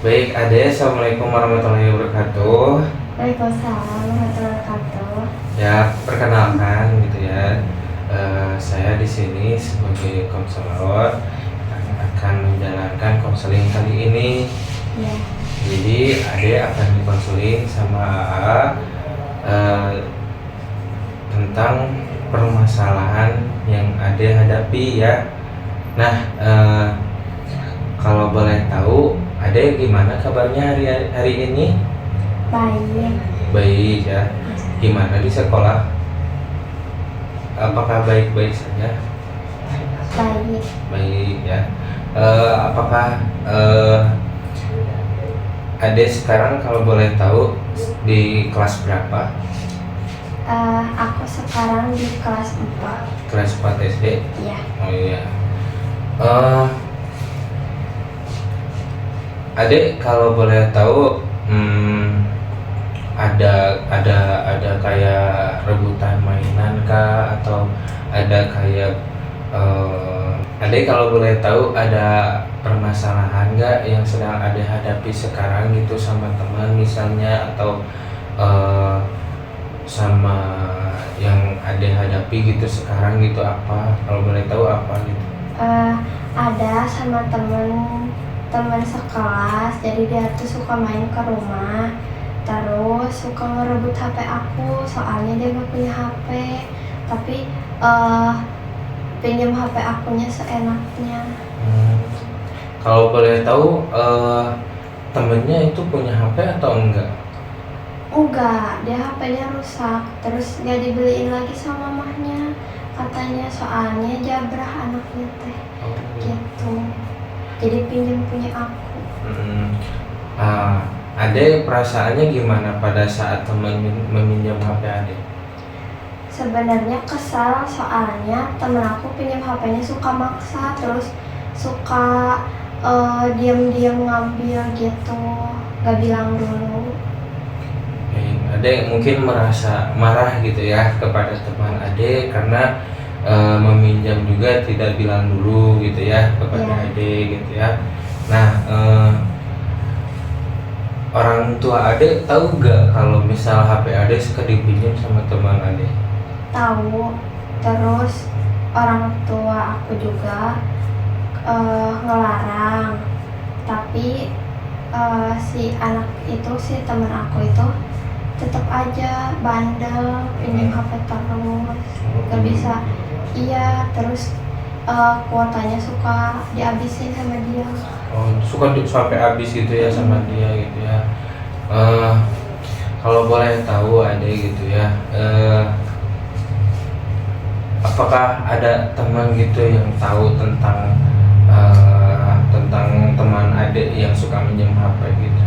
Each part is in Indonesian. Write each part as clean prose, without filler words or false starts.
Baik, Ade, Assalamualaikum warahmatullahi wabarakatuh. Waalaikumsalam warahmatullahi wabarakatuh. Ya, perkenalkan gitu ya. Saya di sini sebagai konselor akan menjalankan konseling kali ini. Ya, Jadi, Ade akan dikonseling sama AA tentang permasalahan yang Ade hadapi ya. Nah, kalau boleh tahu, Ade gimana kabarnya hari ini? baik. Baik ya. Gimana di sekolah? Apakah baik-baik saja? Baik. Baik ya. Apakah Ade sekarang kalau boleh tahu di kelas berapa? Aku sekarang di kelas 4. Kelas 4 SD. Ya, Oh iya. Eh, Ade kalau boleh tahu, ada kayak rebutan mainan kah, atau ada kayak Ade kalau boleh tahu ada permasalahan nggak yang sedang Ade hadapi sekarang gitu sama teman misalnya, atau eh, sama yang Ade hadapi gitu sekarang gitu, apa kalau boleh tahu apa gitu? ada sama teman sekelas. Jadi dia tuh suka main ke rumah, terus suka ngerebut HP aku. Soalnya dia gak punya HP, tapi pinjam HP akunya seenaknya. Kalau boleh tahu, temennya itu punya HP atau enggak? Enggak, dia HP-nya rusak, terus gak dibeliin lagi sama mamahnya. Katanya soalnya jabrah anaknya teh, Oh, gitu. Jadi pinjam punya aku. Hmm. Ade perasaannya gimana pada saat teman meminjam HP Ade? Sebenarnya kesal, soalnya temen aku pinjam HP-nya suka maksa, terus suka diam-diam ngambil gitu, gak bilang dulu. Ade mungkin merasa marah gitu ya kepada teman Ade karena meminjam juga tidak bilang dulu gitu ya kepada Iya. Ade gitu ya. Nah, orang tua Ade tahu gak kalau misal HP Ade suka dipinjam sama teman Ade? Tahu, terus orang tua aku juga ngelarang, tapi si anak itu, si temen aku itu tetap aja bandel pinjam HP terus, gak bisa. Iya, terus kuotanya suka dihabisin sama dia. Oh, suka sampai habis gitu ya sama dia gitu ya. Kalau boleh tahu Ade gitu ya, apakah ada teman gitu yang tahu tentang teman Ade yang suka minjem HP gitu?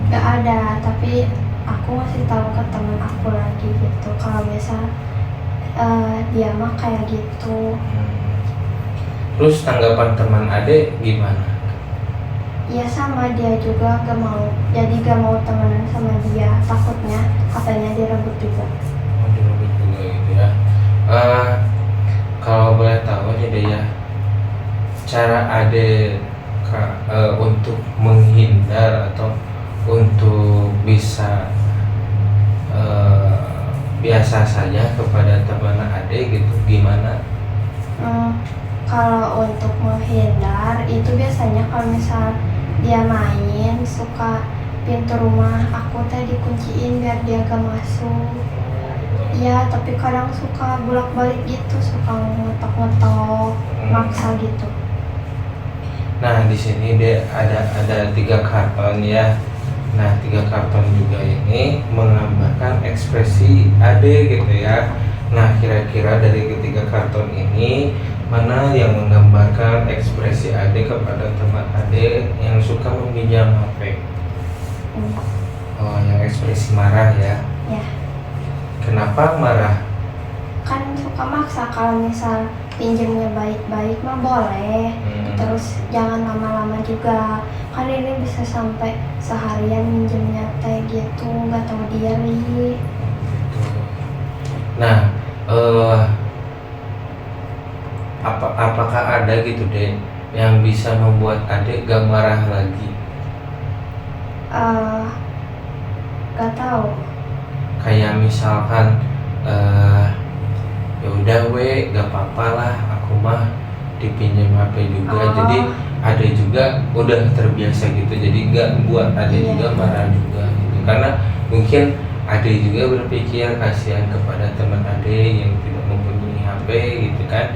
Gak ada, tapi aku ngasih tahu ke temen aku lagi gitu, kalau misal dia mah kayak gitu. Terus tanggapan teman Ade gimana? Ya sama, dia juga gak mau, jadi gak mau temenan sama dia, takutnya HP-nya direbut juga. Oh, direbut juga gitu ya. Kalau boleh tahu nih deh ya, cara Ade untuk menghindar atau untuk bisa biasa saja kepada teman Ade gitu gimana? Kalau untuk menghindar itu biasanya kalau misal dia main, suka pintu rumah aku teh dikunciin biar dia gak masuk. Iya, tapi kadang suka bolak-balik gitu, suka ngetok-ngetok, maksa gitu. Nah, di sini deh ada 3 karton ya. Nah, 3 karton juga ini menggambarkan ekspresi Ade gitu ya. Nah, kira-kira dari ketiga karton ini mana yang menggambarkan ekspresi Ade kepada teman Ade yang suka meminjam HP? Oh, yang ekspresi marah ya. Ya, Kenapa marah? kan suka maksa. Kalau misal pinjemnya baik-baik mah boleh, terus jangan lama-lama juga, kan ini bisa sampai seharian minjemnya teh gitu, nggak tahu diri. Nah, apakah ada gitu deh yang bisa membuat Ade gak marah lagi? eh gak tahu. Kayak misalkan ya udah gak apa-apa lah, aku mah dipinjam HP juga. Oh. Jadi ada juga udah terbiasa gitu, jadi gak buat ada Iya. juga marah juga gitu, karena mungkin ada juga berpikir kasihan kepada teman ade yang tidak mempunyai HP gitu kan,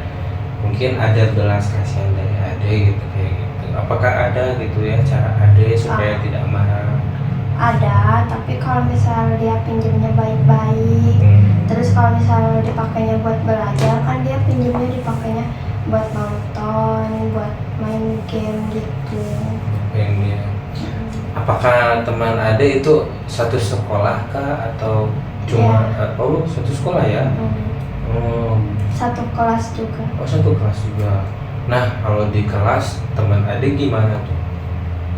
mungkin ada belas kasihan dari ade gitu kayak gitu. Apakah ada gitu ya cara ade supaya tidak marah? Ada, tapi kalau misalnya dia pinjamnya baik-baik, terus kalau misalnya dipakainya buat belajar, kan dia pinjamnya dipakainya buat nonton, buat main game gitu. Yang dia, apakah teman ade itu satu sekolah kah atau cuma oh satu sekolah ya? Satu kelas juga. Oh satu kelas juga. Nah kalau di kelas teman ade gimana tuh?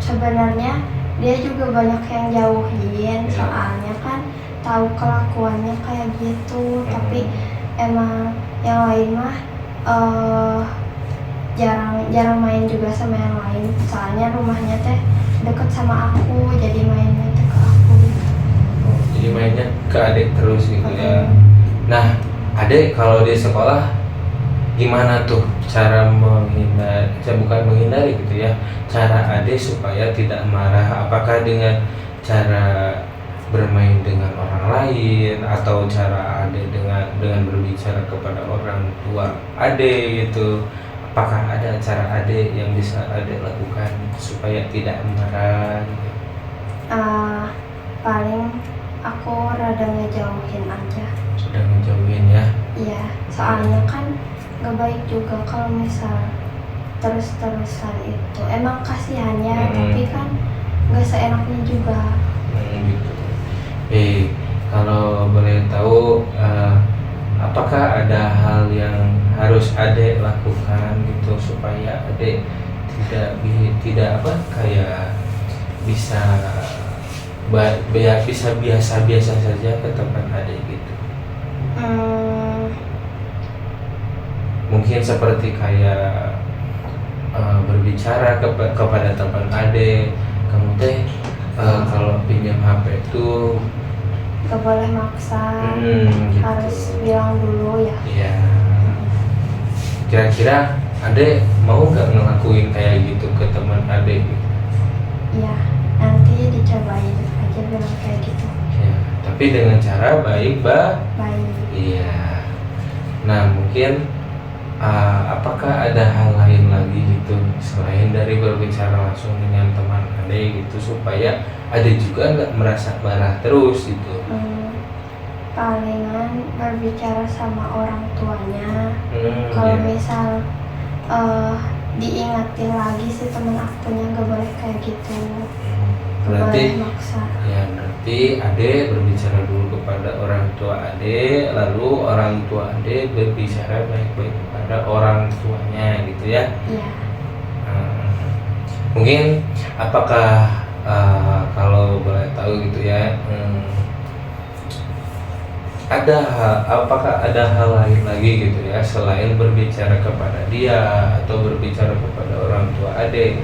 Sebenarnya dia juga banyak yang jauhin, soalnya kan tahu kelakuannya kayak gitu. Tapi emang yang lain mah jarang main juga sama yang lain, soalnya rumahnya teh deket sama aku, jadi mainnya teh ke aku gitu. Oh, jadi mainnya ke adik terus gitu ya. Nah adik kalau di sekolah gimana tuh cara menghindari, bukan menghindari gitu ya, cara ade supaya tidak marah? Apakah dengan cara bermain dengan orang lain, atau cara ade dengan berbicara kepada orang tua ade gitu? Apakah ada cara ade yang bisa ade lakukan supaya tidak marah gitu? Paling aku rada ngejauhin aja. Sudah ngejauhin ya? Iya, soalnya kan gak baik juga kalau misal terus-terusan itu. Emang kasihannya, tapi kan gak seenaknya juga. Gitu. Kalau boleh tahu, apakah ada hal yang harus adek lakukan gitu supaya adek tidak kayak bisa biasa-biasa saja ke tempat adek gitu? Mungkin seperti kayak berbicara kepada teman ade, kamu teh kalau pinjam HP itu gak boleh maksa, gitu. harus bilang dulu ya. Iya. Kira-kira ade mau gak ngelakuin kayak gitu ke teman ade gitu? Iya, nanti dicobain aja bilang kayak gitu. Ya, tapi dengan cara baik. Iya. Nah mungkin apakah ada hal lain lagi gitu selain dari berbicara langsung dengan teman ade gitu, supaya ade juga nggak merasa marah terus gitu? Palingan berbicara sama orang tuanya. Kalau misal diingatin lagi si temen akunya gak boleh kayak gitu. Berarti boleh maksa. Ya berarti ade berbicara dulu kepada orang tua ade, lalu orang tua ade berbicara baik-baik kepada orang tuanya gitu ya? Iya. Mungkin apakah kalau boleh tahu gitu ya, apakah ada hal lain lagi gitu ya selain berbicara kepada dia atau berbicara kepada orang tua ade?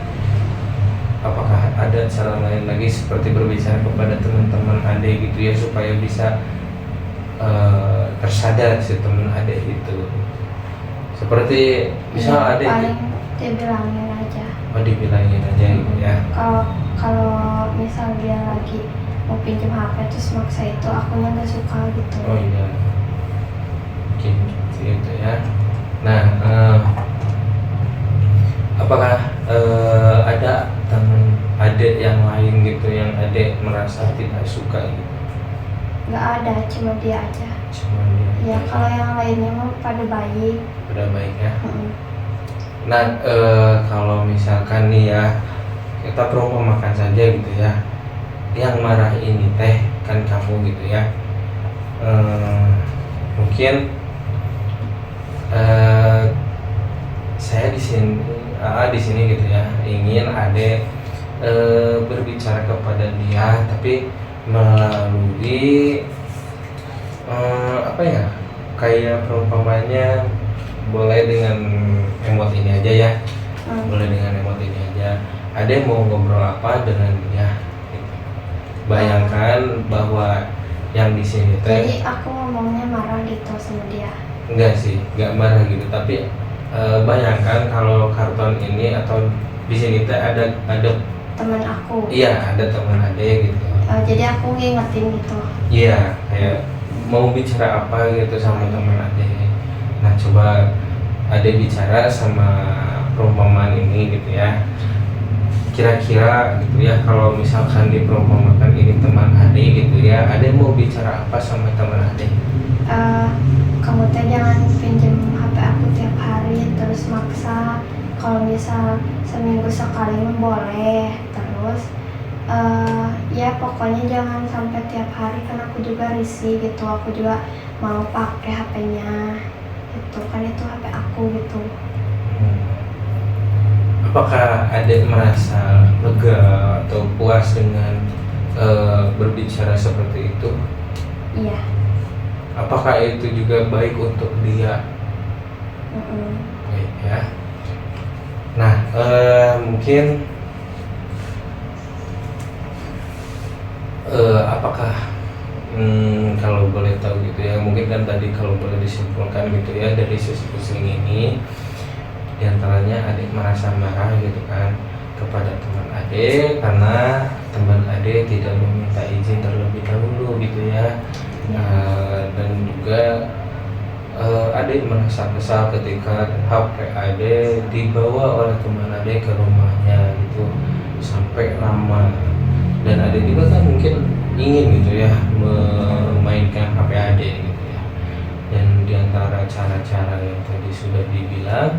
Apakah ada cara lain lagi seperti berbicara kepada teman-teman ade gitu ya, supaya bisa tersadar si teman ade itu? Seperti misal ade paling dibilangin aja. dibilangin aja gitu ya. Kalau misal dia lagi mau pinjam HP terus maksa, itu akunya nggak suka gitu. Oh iya, mungkin gitu ya. Nah apakah ada teman adik yang lain gitu yang adik merasa tidak suka gitu? Nggak ada, cuma dia aja. Cuma dia. Ya kalau yang lainnya mah pada baik. Udah baik ya. Nah kalau misalkan nih ya, kita perumpamakan saja gitu ya, yang marah ini teh kan kamu gitu ya. Mungkin saya di sini gitu ya ingin ade berbicara kepada dia, tapi melalui kayak perumpamannya, boleh dengan emot ini aja ya. Boleh dengan emot ini aja. Ade mau ngobrol apa dengan dia gitu. Bayangkan bahwa yang di sini Jadi teh aku ngomongnya marah gitu sama dia. enggak sih, enggak marah gitu, tapi bayangkan kalau karton ini atau di sini teh ada Teman aku. iya ada teman ade gitu. Jadi aku ngingetin gitu. Iya, kayak mau bicara apa gitu sama teman ade. Nah, coba ade bicara sama perumpamaan ini gitu ya. Kira-kira gitu ya, kalau misalkan diperumpamakan ini teman ade gitu ya, ade mau bicara apa sama teman ade? Kamu teh jangan pinjem HP aku tiap hari terus maksa. Kalau misal seminggu sekali mah boleh. Terus ya pokoknya jangan sampai tiap hari, kan aku juga risih gitu. Aku juga mau pakai HP-nya gitu, kan itu HP aku gitu. Apakah ade merasa lega atau puas dengan berbicara seperti itu? Iya. Apakah itu juga baik untuk dia? Baik ya. Nah, mungkin apakah kalau boleh tahu gitu ya, mungkin kan tadi kalau boleh disimpulkan gitu ya dari sisi pusing ini, diantaranya adik merasa marah gitu kan kepada teman adik karena teman adik tidak meminta izin terlebih dahulu gitu ya. Dan juga adik merasa kesal ketika HP adik dibawa oleh teman adik ke rumahnya gitu sampai lama, dan adik juga kan mungkin ingin gitu ya memainkan HP adik gitu ya. Dan diantara cara-cara yang tadi sudah dibilang,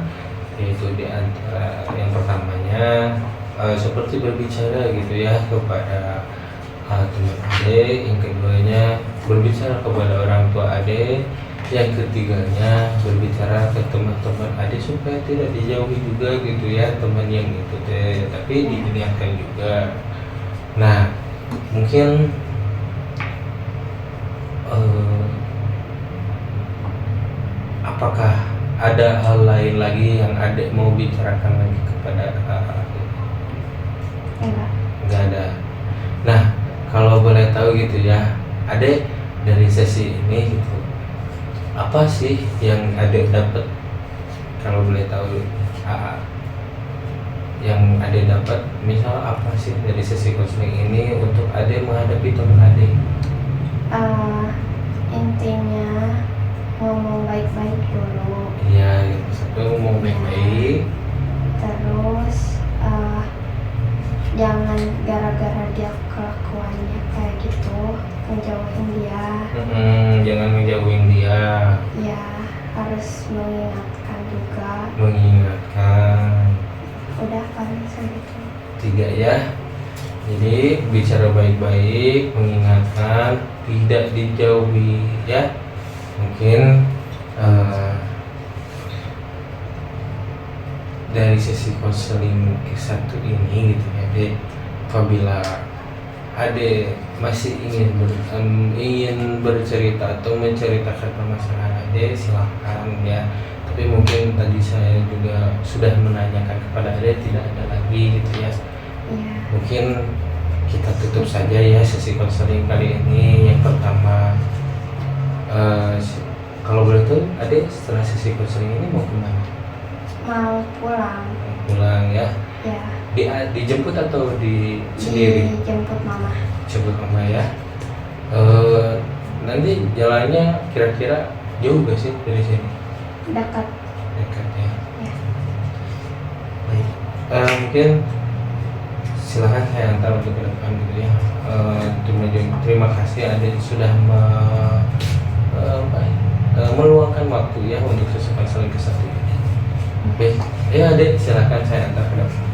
yaitu diantara yang pertamanya seperti berbicara gitu ya kepada teman adik, yang keduanya berbicara kepada orang tua adik, yang ketiganya berbicara ke teman-teman adik supaya tidak dijauhi juga gitu ya teman yang itu teh, tapi diingatkan juga. Nah, mungkin apakah ada hal lain lagi yang adik mau bicarakan lagi kepada adik? Enggak ada. Nah, kalau boleh tahu gitu ya, adik dari sesi ini gitu, apa sih yang adik dapat? Kalau boleh tahu, yang adik dapat, misal apa sih dari sesi konseling ini untuk adik menghadapi teman adik? Intinya ngomong baik-baik dulu. Iya, yang satu ngomong baik-baik. Terus jangan gara-gara dia kelakuannya kayak gitu ngejauhin dia. Jangan ngejauhin dia. Ya harus mengingatkan juga. Mengingatkan. Udah paling segitu. 3 ya. Jadi bicara baik-baik, mengingatkan, tidak dijauhi ya. Mungkin dari sesi konseling ke-1 ini gitu ya, Dek, apabila Ade masih ingin bercerita atau menceritakan permasalahan Ade, silahkan ya. Tapi mungkin tadi saya juga sudah menanyakan kepada Ade, tidak ada lagi gitu ya. Mungkin kita tutup saja ya sesi konseling kali ini. Yang pertama, kalau boleh tahu Ade setelah sesi konseling ini mau kemana? Mau pulang. Pulang ya. Ya. Dijemput atau sendiri? Dijemput mama. Jemput mama ya. Nanti jalannya kira-kira jauh gak sih dari sini? Dekat. Dekat ya. Ya. Baik. Mungkin silahkan saya antar untuk ke depan gitu ya. Terima kasih Ade sudah meluangkan waktu ya untuk sesi konseling ke-1 ini. Oke, ya Ade, silahkan saya antar ke depan.